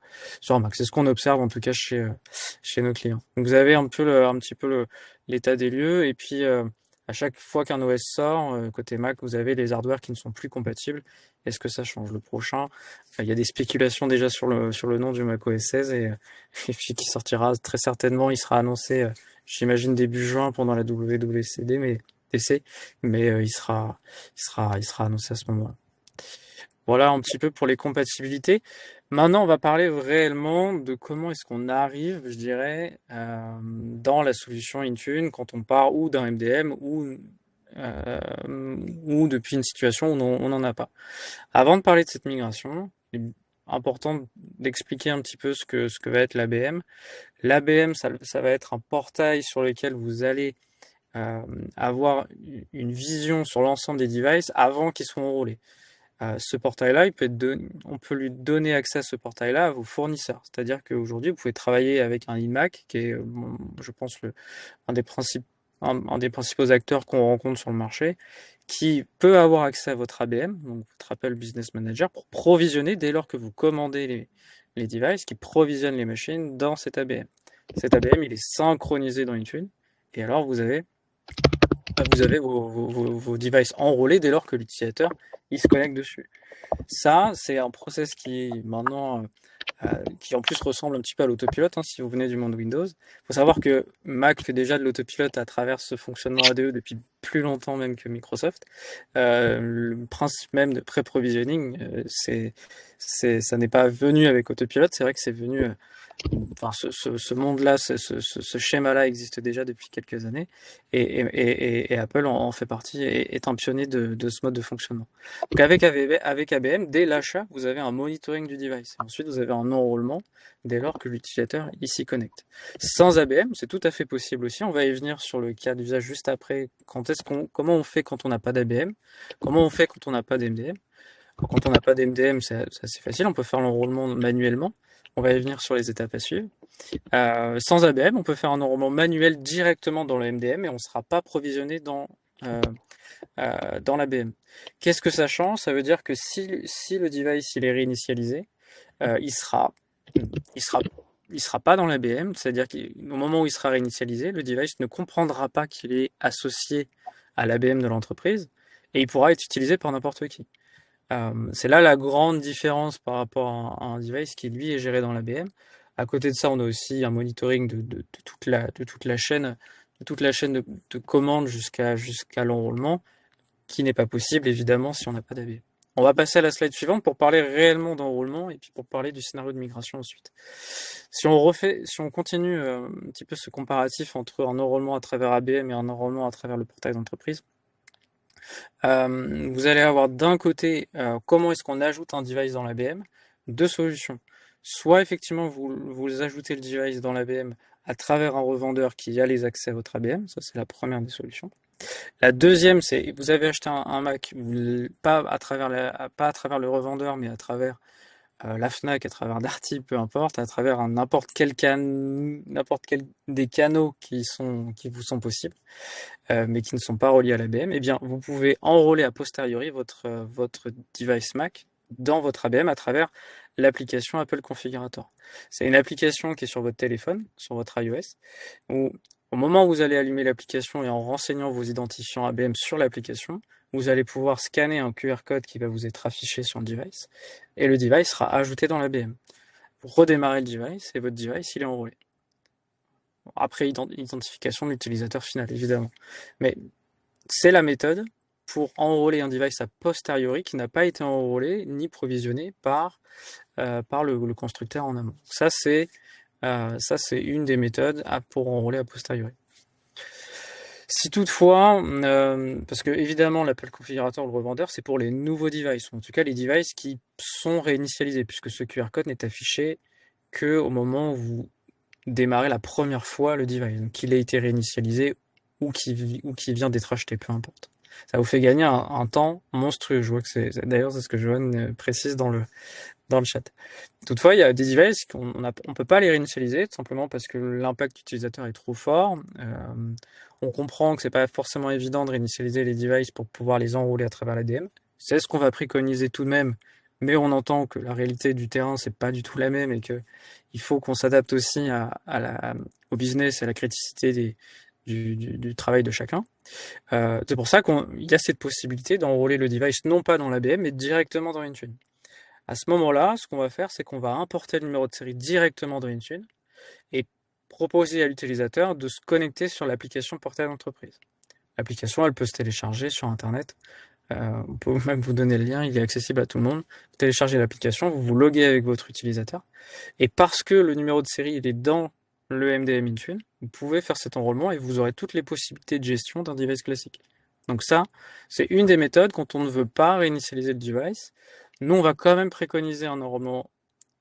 un Mac. C'est ce qu'on observe en tout cas chez nos clients. Donc vous avez un petit peu l'état des lieux, et puis À chaque fois qu'un OS sort, côté Mac, vous avez les hardware qui ne sont plus compatibles. Est-ce que ça change le prochain? Il y a des spéculations déjà sur le nom du Mac OS 16 et puis qui sortira très certainement. Il sera annoncé, j'imagine début juin pendant la WWDC, mais il sera annoncé à ce moment-là. Voilà un petit peu pour les compatibilités. Maintenant, on va parler réellement de comment est-ce qu'on arrive, je dirais, dans la solution Intune quand on part ou d'un MDM ou depuis une situation où on n'en a pas. Avant de parler de cette migration, il est important d'expliquer un petit peu ce que va être l'ABM. L'ABM, ça va être un portail sur lequel vous allez avoir une vision sur l'ensemble des devices avant qu'ils soient enrôlés. Ce portail-là, on peut lui donner accès à ce portail-là à vos fournisseurs. C'est-à-dire qu'aujourd'hui, vous pouvez travailler avec un iMac, qui est, je pense, un des principaux acteurs qu'on rencontre sur le marché, qui peut avoir accès à votre ABM, donc votre Apple Business Manager, pour provisionner dès lors que vous commandez les devices, qui provisionnent les machines dans cet ABM. Cet ABM, il est synchronisé dans Intune, et alors vous avez vos devices enrôlés dès lors que l'utilisateur il se connecte dessus. Ça, c'est un process qui maintenant, qui en plus ressemble un petit peu à l'autopilote, hein, si vous venez du monde Windows. Il faut savoir que Mac fait déjà de l'autopilote à travers ce fonctionnement ADE depuis plus longtemps même que Microsoft. Le principe même de pré-provisioning, ça n'est pas venu avec autopilote, c'est vrai que c'est venu. Enfin, ce monde-là, ce schéma-là existe déjà depuis quelques années et Apple en fait partie et est un pionnier de ce mode de fonctionnement. Donc avec ABM, dès l'achat, vous avez un monitoring du device. Et ensuite, vous avez un enrôlement dès lors que l'utilisateur s'y connecte. Sans ABM, c'est tout à fait possible aussi. On va y venir sur le cas d'usage juste après. Comment on fait quand on n'a pas d'ABM? Comment on fait quand on n'a pas d'MDM? Quand on n'a pas d'MDM, c'est assez facile. On peut faire l'enrôlement manuellement. On va y venir sur les étapes à suivre. Sans ABM, on peut faire un enrôlement manuel directement dans le MDM et on ne sera pas provisionné dans l'ABM. Qu'est-ce que ça change? Ça veut dire que si le device il est réinitialisé, il sera pas dans l'ABM, c'est-à-dire qu'au moment où il sera réinitialisé, le device ne comprendra pas qu'il est associé à l'ABM de l'entreprise et il pourra être utilisé par n'importe qui. C'est là la grande différence par rapport à un device qui, lui, est géré dans l'ABM. À côté de ça, on a aussi un monitoring de toute la chaîne, de commandes jusqu'à l'enrôlement, qui n'est pas possible, évidemment, si on n'a pas d'ABM. On va passer à la slide suivante pour parler réellement d'enrôlement et puis pour parler du scénario de migration ensuite. Si on continue un petit peu ce comparatif entre un enrôlement à travers ABM et un enrôlement à travers le portail d'entreprise, vous allez avoir d'un côté comment est-ce qu'on ajoute un device dans l'ABM. Deux solutions. Soit effectivement vous ajoutez le device dans l'ABM à travers un revendeur qui a les accès à votre ABM, ça c'est la première des solutions. La deuxième, c'est vous avez acheté un Mac, pas à travers le revendeur, mais à travers la Fnac, à travers Darty, peu importe, à travers n'importe quel des canaux qui vous sont possibles, mais qui ne sont pas reliés à l'ABM, eh bien, vous pouvez enrôler a posteriori votre device Mac dans votre ABM à travers l'application Apple Configurator. C'est une application qui est sur votre téléphone, sur votre iOS, où au moment où vous allez allumer l'application et en renseignant vos identifiants ABM sur l'application, vous allez pouvoir scanner un QR code qui va vous être affiché sur le device, et le device sera ajouté dans l'ABM. Vous redémarrez le device, et votre device, il est enrôlé. Après identification de l'utilisateur final, évidemment. Mais c'est la méthode pour enrôler un device a posteriori qui n'a pas été enrôlé ni provisionné par le constructeur en amont. Ça, c'est une des méthodes pour enrôler a posteriori. Si toutefois, parce que évidemment l'Apple Configurator, le revendeur, c'est pour les nouveaux devices, ou en tout cas les devices qui sont réinitialisés, puisque ce QR code n'est affiché qu'au moment où vous démarrez la première fois le device, donc qu'il ait été réinitialisé ou qui vient d'être acheté, peu importe. Ça vous fait gagner un temps monstrueux. Je vois que d'ailleurs c'est ce que Johan précise dans le chat. Toutefois, il y a des devices qu'on ne peut pas les réinitialiser, tout simplement parce que l'impact utilisateur est trop fort. On comprend que c'est pas forcément évident de réinitialiser les devices pour pouvoir les enrôler à travers l'ADM. C'est ce qu'on va préconiser tout de même, mais on entend que la réalité du terrain, c'est pas du tout la même et que il faut qu'on s'adapte aussi au business et à la criticité du travail de chacun. C'est pour ça qu'il y a cette possibilité d'enrôler le device non pas dans l'ABM, mais directement dans Intune. À ce moment-là, ce qu'on va faire, c'est qu'on va importer le numéro de série directement dans Intune et proposer à l'utilisateur de se connecter sur l'application portail d'entreprise. L'application, elle peut se télécharger sur Internet. On peut même vous donner le lien, il est accessible à tout le monde. Vous téléchargez l'application, vous vous loguez avec votre utilisateur. Et parce que le numéro de série il est dans le MDM Intune, vous pouvez faire cet enrôlement et vous aurez toutes les possibilités de gestion d'un device classique. Donc ça, c'est une des méthodes quand on ne veut pas réinitialiser le device. Nous, on va quand même préconiser un enrôlement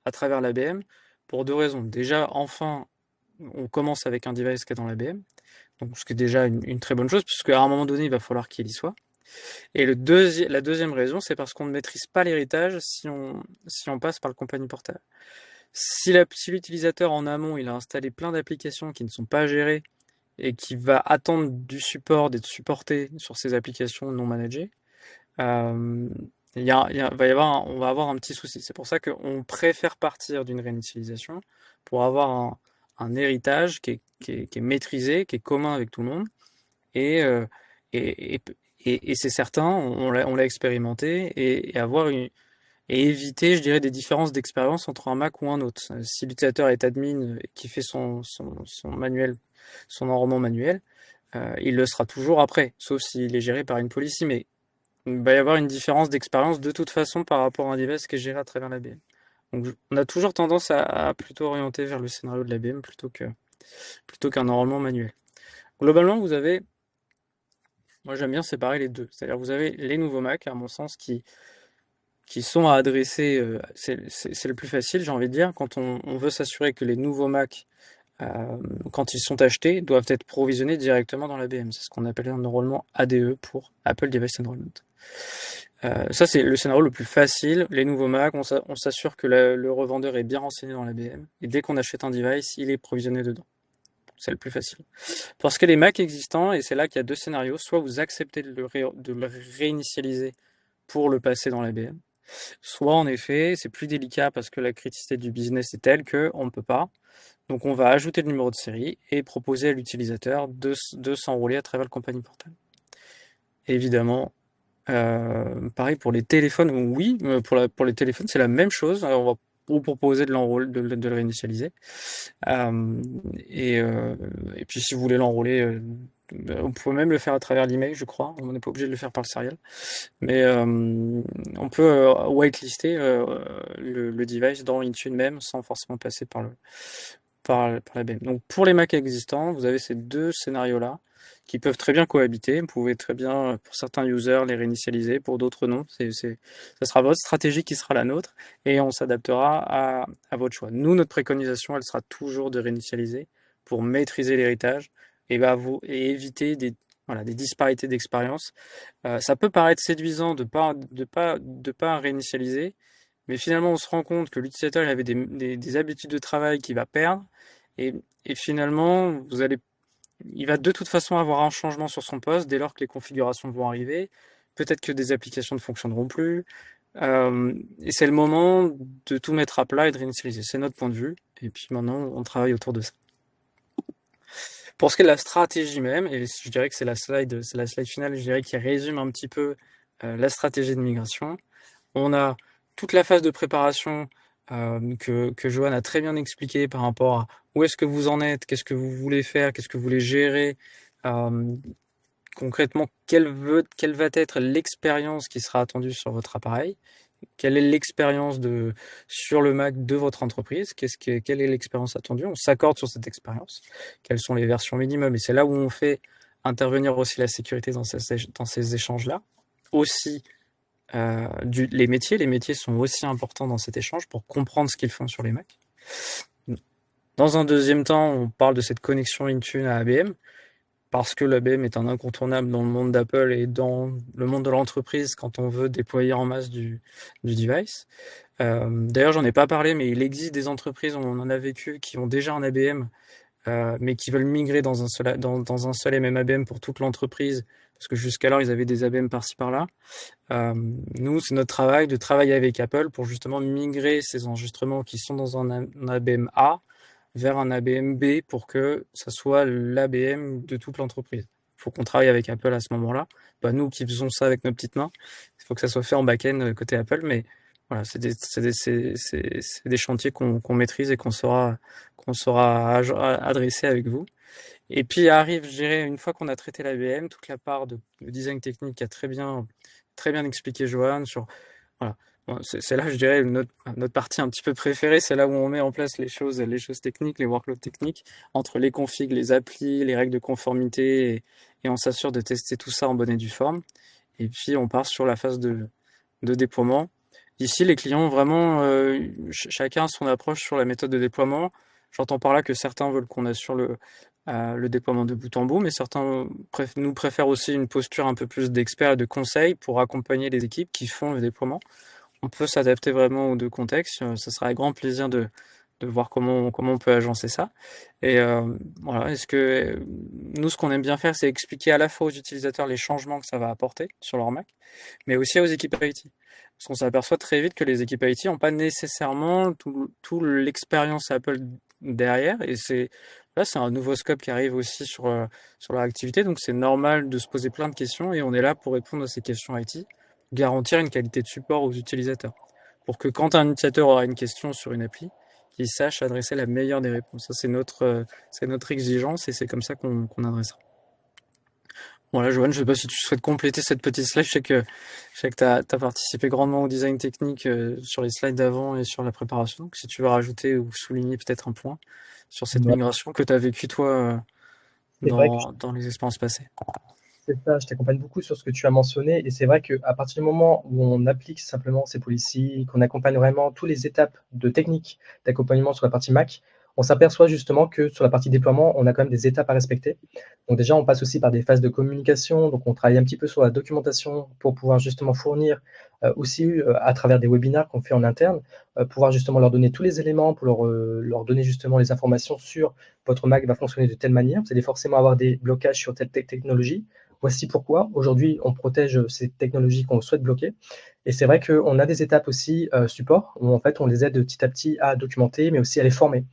à travers l'ABM pour deux raisons. Déjà, enfin, on commence avec un device qui est dans l'ABM, donc ce qui est déjà une très bonne chose, puisque à un moment donné, il va falloir qu'il y soit. Et la deuxième raison, c'est parce qu'on ne maîtrise pas l'héritage si on passe par le compagnie portal. Si l'utilisateur en amont, il a installé plein d'applications qui ne sont pas gérées et qui va attendre du support, d'être supporté sur ces applications non managées, on va avoir un petit souci. C'est pour ça qu'on préfère partir d'une réinitialisation pour avoir un héritage qui est maîtrisé, qui est commun avec tout le monde. Et, c'est certain, on l'a expérimenté, et éviter, je dirais, des différences d'expérience entre un Mac ou un autre. Si l'utilisateur est admin et qui fait son manuel, son enrôlement manuel, il le sera toujours après, sauf s'il est géré par une policy, mais il va y avoir une différence d'expérience de toute façon par rapport à un device qui est géré à travers l'ABM. Donc on a toujours tendance à plutôt orienter vers le scénario de l'ABM plutôt qu'un enrôlement manuel. Globalement, moi j'aime bien séparer les deux. C'est-à-dire vous avez les nouveaux Mac, à mon sens, qui sont à adresser, c'est le plus facile, j'ai envie de dire, quand on veut s'assurer que les nouveaux Mac, quand ils sont achetés, doivent être provisionnés directement dans l'ABM. C'est ce qu'on appelle un enrôlement ADE pour Apple Device Enrollment. Ça, c'est le scénario le plus facile. Les nouveaux Mac, on s'assure que le revendeur est bien renseigné dans l'ABM, et dès qu'on achète un device, il est provisionné dedans. C'est le plus facile. Parce que les Mac existants, et c'est là qu'il y a deux scénarios, soit vous acceptez de le réinitialiser pour le passer dans l'ABM, soit en effet, c'est plus délicat parce que la criticité du business est telle qu'on ne peut pas. Donc on va ajouter le numéro de série et proposer à l'utilisateur de s'enrôler à travers le compagnie portal. Évidemment, pareil pour les téléphones, oui, pour les téléphones, c'est la même chose. On va vous proposer de le réinitialiser. Et puis si vous voulez l'enrôler, on peut même le faire à travers l'email, je crois. On n'est pas obligé de le faire par le serial. Mais on peut whitelister le device dans Intune même sans forcément passer par l'ABM. Donc pour les Mac existants, vous avez ces deux scénarios-là qui peuvent très bien cohabiter. Vous pouvez très bien, pour certains users, les réinitialiser, pour d'autres non. Ça sera votre stratégie qui sera la nôtre et on s'adaptera à votre choix. Nous, notre préconisation, elle sera toujours de réinitialiser pour maîtriser l'héritage et éviter des disparités d'expérience. Ça peut paraître séduisant de pas réinitialiser, mais finalement on se rend compte que l'utilisateur il avait des habitudes de travail qu'il va perdre, et finalement il va de toute façon avoir un changement sur son poste dès lors que les configurations vont arriver. Peut-être que des applications ne fonctionneront plus. Et c'est le moment de tout mettre à plat et de réinitialiser. C'est notre point de vue. Et puis maintenant, on travaille autour de ça. Pour ce qui est de la stratégie même, et je dirais que c'est la slide finale, je dirais, qui résume un petit peu la stratégie de migration. On a toute la phase de préparation que Johan a très bien expliqué par rapport à où est-ce que vous en êtes, qu'est-ce que vous voulez faire, qu'est-ce que vous voulez gérer, concrètement, quelle va être l'expérience qui sera attendue sur votre appareil, quelle est l'expérience sur le Mac de votre entreprise, quelle est l'expérience attendue, on s'accorde sur cette expérience, quelles sont les versions minimum, et c'est là où on fait intervenir aussi la sécurité dans ces échanges-là. Aussi, les métiers sont aussi importants dans cet échange pour comprendre ce qu'ils font sur les Mac. Dans un deuxième temps, on parle de cette connexion Intune à ABM, parce que l'ABM est un incontournable dans le monde d'Apple et dans le monde de l'entreprise quand on veut déployer en masse du device. D'ailleurs, j'en ai pas parlé, mais il existe des entreprises, on en a vécu, qui ont déjà un ABM, mais qui veulent migrer dans un seul et même ABM pour toute l'entreprise, parce que jusqu'alors, ils avaient des ABM par-ci par-là. Nous, c'est notre travail de travailler avec Apple pour justement migrer ces enregistrements qui sont dans un ABM A vers un ABM B pour que ça soit l'ABM de toute l'entreprise. faut qu'on travaille avec Apple à ce moment-là. Pas nous qui faisons ça avec nos petites mains. Il faut que ça soit fait en back-end côté Apple, mais voilà, c'est des chantiers qu'on maîtrise et qu'on saura adresser avec vous. Et puis arrive, je dirais, une fois qu'on a traité la VM, toute la part de design technique qui a très bien expliqué Johan sur, voilà. Bon, c'est là, je dirais, notre partie un petit peu préférée, c'est là où on met en place les choses techniques, les workloads techniques, entre les configs, les applis, les règles de conformité, et on s'assure de tester tout ça en bonne et due forme. Et puis on part sur la phase de déploiement. Ici, les clients, vraiment, chacun a son approche sur la méthode de déploiement. J'entends par là que certains veulent qu'on assure le déploiement de bout en bout, mais certains nous préfèrent aussi une posture un peu plus d'expert et de conseil pour accompagner les équipes qui font le déploiement. On peut s'adapter vraiment aux deux contextes. Ça sera avec grand plaisir de voir comment on peut agencer ça. Et voilà, nous, ce qu'on aime bien faire, c'est expliquer à la fois aux utilisateurs les changements que ça va apporter sur leur Mac, mais aussi aux équipes IT. Parce qu'on s'aperçoit très vite que les équipes IT n'ont pas nécessairement tout l'expérience Apple derrière. Et là, c'est un nouveau scope qui arrive aussi sur leur activité. Donc, c'est normal de se poser plein de questions et on est là pour répondre à ces questions IT, garantir une qualité de support aux utilisateurs. Pour que quand un utilisateur aura une question sur une appli, qu'il sache adresser la meilleure des réponses. Ça, c'est notre exigence et c'est comme ça qu'on adressera. Voilà, Joanne, je ne sais pas si tu souhaites compléter cette petite slide. Je sais que tu as participé grandement au design technique sur les slides d'avant et sur la préparation. Donc, si tu veux rajouter ou souligner peut-être un point sur cette Ouais, migration que tu as vécue, toi, c'est vrai que dans les expériences passées. c'est ça, je t'accompagne beaucoup sur ce que tu as mentionné. Et c'est vrai qu'à partir du moment où on applique simplement ces policies, qu'on accompagne vraiment toutes les étapes de technique d'accompagnement sur la partie Mac, on s'aperçoit justement que sur la partie déploiement, on a quand même des étapes à respecter. Donc déjà, on passe aussi par des phases de communication. Donc on travaille un petit peu sur la documentation pour pouvoir justement fournir aussi à travers des webinaires qu'on fait en interne, pouvoir justement leur donner tous les éléments, pour leur donner justement les informations sur votre Mac va fonctionner de telle manière. Vous allez forcément avoir des blocages sur telle technologie. Voici pourquoi aujourd'hui on protège ces technologies qu'on souhaite bloquer. Et c'est vrai qu'on a des étapes aussi support, où en fait on les aide petit à petit à documenter, mais aussi à les former.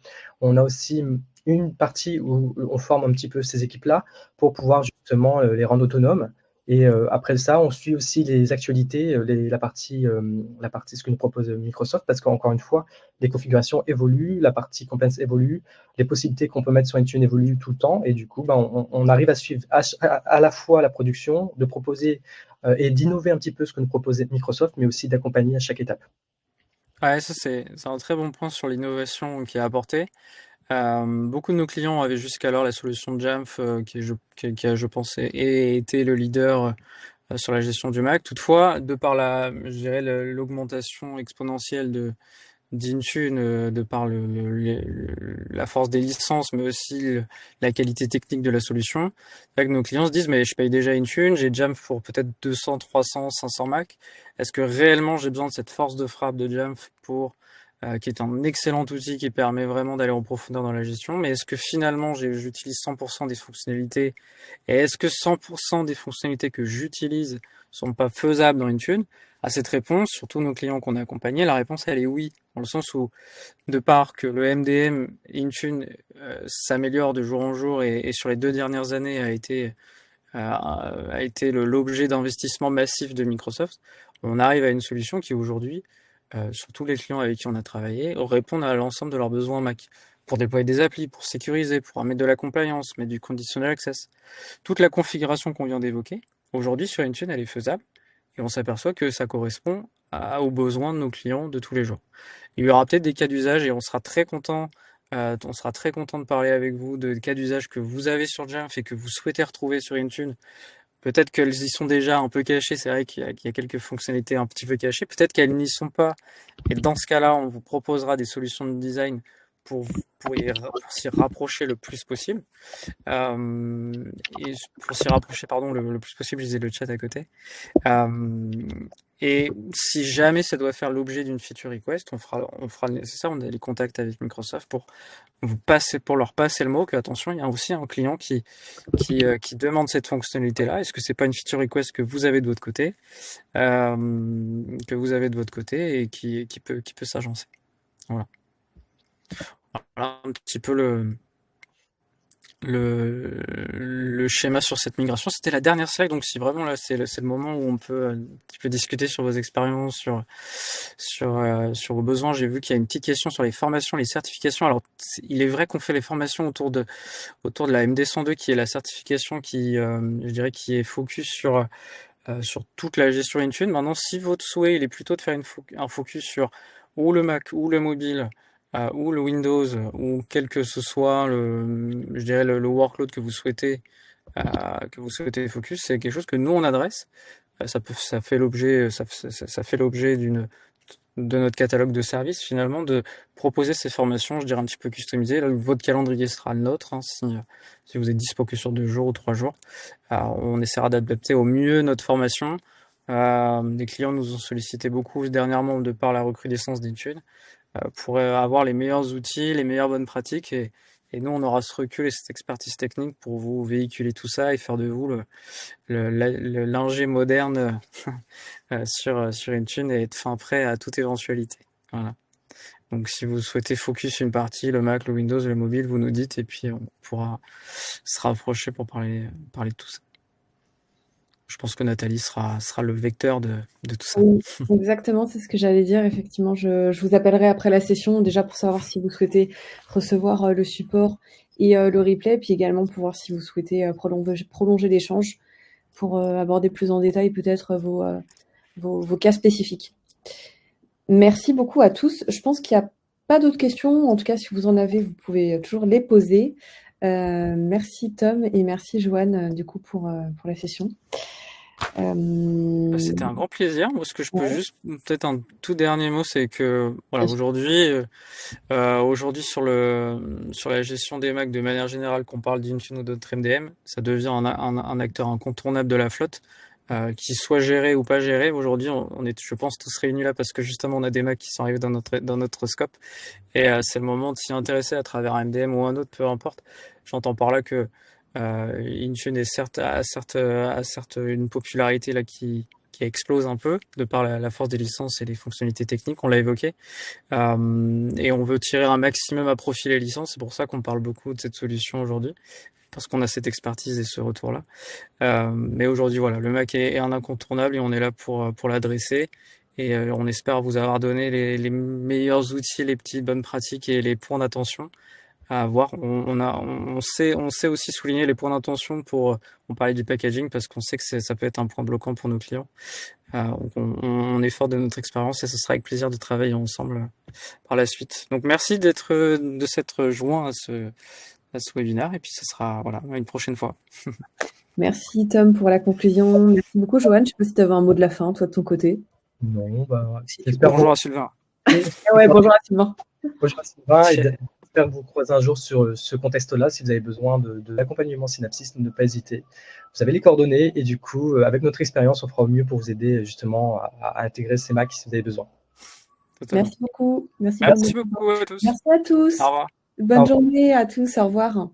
On a aussi une partie où on forme un petit peu ces équipes-là pour pouvoir justement les rendre autonomes. Et après ça, on suit aussi les actualités, la partie ce que nous propose Microsoft, parce qu'encore une fois, les configurations évoluent, la partie compliance évolue, les possibilités qu'on peut mettre sur Intune évoluent tout le temps, et du coup, ben, on arrive à suivre à la fois la production, de proposer et d'innover un petit peu ce que nous proposait Microsoft, mais aussi d'accompagner à chaque étape. Ouais, ça c'est un très bon point sur l'innovation qui est apportée. Beaucoup de nos clients avaient jusqu'alors la solution Jamf qui a, je pense, été le leader sur la gestion du Mac. Toutefois, de par je dirais, l'augmentation exponentielle d'Intune, de par la force des licences, mais aussi la qualité technique de la solution, c'est vrai que nos clients se disent, mais je paye déjà Intune, j'ai Jamf pour peut-être 200, 300, 500 Mac. Est-ce que réellement j'ai besoin de cette force de frappe de Jamf qui est un excellent outil qui permet vraiment d'aller en profondeur dans la gestion, mais est-ce que finalement j'utilise 100% des fonctionnalités et est-ce que 100% des fonctionnalités que j'utilise sont pas faisables dans Intune? À cette réponse, surtout nos clients qu'on a accompagnés, la réponse elle est oui, dans le sens où de part que le MDM Intune s'améliore de jour en jour et sur les 2 dernières années a été l'objet d'investissements massifs de Microsoft, on arrive à une solution qui aujourd'hui, sur tous les clients avec qui on a travaillé, répond à l'ensemble de leurs besoins Mac. Pour déployer des applis, pour sécuriser, pour mettre de la compliance, mettre du conditional access. Toute la configuration qu'on vient d'évoquer, aujourd'hui sur Intune, elle est faisable et on s'aperçoit que ça correspond aux besoins de nos clients de tous les jours. Il y aura peut-être des cas d'usage et on sera très content de parler avec vous de cas d'usage que vous avez sur Jamf et que vous souhaitez retrouver sur Intune. Peut-être qu'elles y sont déjà un peu cachées, c'est vrai qu'il y a quelques fonctionnalités un petit peu cachées. Peut-être qu'elles n'y sont pas. Et dans ce cas-là, on vous proposera des solutions de design pour s'y rapprocher le plus possible. Et pour s'y rapprocher, pardon, le plus possible, je disais le chat à côté. Euh, et si jamais ça doit faire l'objet d'une feature request, on fera le nécessaire, on a les contacts avec Microsoft pour leur passer le mot que, attention, il y a aussi un client qui demande cette fonctionnalité-là. Est-ce que c'est pas une feature request que vous avez de votre côté, et qui peut s'agencer. Voilà. Voilà un petit peu le le schéma sur cette migration. C'était la dernière slide, donc si vraiment là c'est le moment où on peut un petit peu discuter sur vos expériences, sur vos besoins. J'ai vu qu'il y a une petite question sur les formations, les certifications. Alors il est vrai qu'on fait les formations autour de la MD 102, qui est la certification qui, je dirais, qui est focus sur toute la gestion Intune. Maintenant, si votre souhait il est plutôt de faire un focus sur ou le Mac ou le mobile, ou le Windows, ou quel que ce soit je dirais le workload que vous souhaitez focus, c'est quelque chose que nous on adresse. Ça fait l'objet de notre catalogue de services, finalement, de proposer ces formations, je dirais un petit peu customisées. Là, votre calendrier sera le nôtre, hein, si vous êtes dispo que sur 2 jours ou 3 jours. Alors, on essaiera d'adapter au mieux notre formation. Les clients nous ont sollicité beaucoup dernièrement de par la recrudescence d'Intune pour avoir les meilleurs outils, les meilleures bonnes pratiques, et nous on aura ce recul et cette expertise technique pour vous véhiculer tout ça et faire de vous l'ingé moderne sur Intune et être fin prêt à toute éventualité. Voilà. Donc si vous souhaitez focus une partie, le Mac, le Windows, le mobile, vous nous dites et puis on pourra se rapprocher pour parler de tout ça. Je pense que Nathalie sera le vecteur de tout ça. Oui, exactement, c'est ce que j'allais dire. Effectivement, je vous appellerai après la session déjà pour savoir si vous souhaitez recevoir le support et le replay, puis également pour voir si vous souhaitez prolonger l'échange pour aborder plus en détail peut-être vos cas spécifiques. Merci beaucoup à tous. Je pense qu'il n'y a pas d'autres questions. En tout cas, si vous en avez, vous pouvez toujours les poser. Merci Tom et merci Joanne du coup pour la session. C'était un grand plaisir. Moi, ce que je peux juste, peut-être un tout dernier mot, c'est que voilà, aujourd'hui sur la gestion des Mac de manière générale, qu'on parle d'Intune ou d'autres MDM, ça devient un acteur incontournable de la flotte, qui soit géré ou pas géré. Aujourd'hui, on est, je pense, tous réunis là parce que justement on a des Macs qui sont arrivés dans notre scope, et c'est le moment de s'y intéresser à travers un MDM ou un autre, peu importe. J'entends par là que Intune a certes une popularité là qui explose un peu de par la force des licences et les fonctionnalités techniques, on l'a évoqué, et on veut tirer un maximum à profit les licences. C'est pour ça qu'on parle beaucoup de cette solution aujourd'hui, parce qu'on a cette expertise et ce retour-là. Mais aujourd'hui, voilà, le Mac est un incontournable et on est là pour l'adresser. Et on espère vous avoir donné les meilleurs outils, les petites bonnes pratiques et les points d'attention à avoir. On sait aussi souligner les points d'intention on parlait du packaging, parce qu'on sait que ça peut être un point bloquant pour nos clients. Donc on est fort de notre expérience et ce sera avec plaisir de travailler ensemble par la suite. Donc merci de s'être joint à ce webinaire, et puis ce sera une prochaine fois. Merci Tom pour la conclusion. Merci beaucoup Joanne. Je ne sais pas si tu avais un mot de la fin, toi de ton côté. Non, bonjour à Sylvain. Ouais, bonjour à Sylvain. Bonjour à Sylvain, et j'espère vous croiser un jour sur ce contexte-là. Si vous avez besoin de l'accompagnement Synapsys, ne pas hésiter. Vous avez les coordonnées, et du coup, avec notre expérience, on fera au mieux pour vous aider justement à intégrer ces Macs si vous avez besoin. Totalement. Merci beaucoup. Merci beaucoup à tous. Merci à tous. Au revoir. Bonne journée à tous. Au revoir.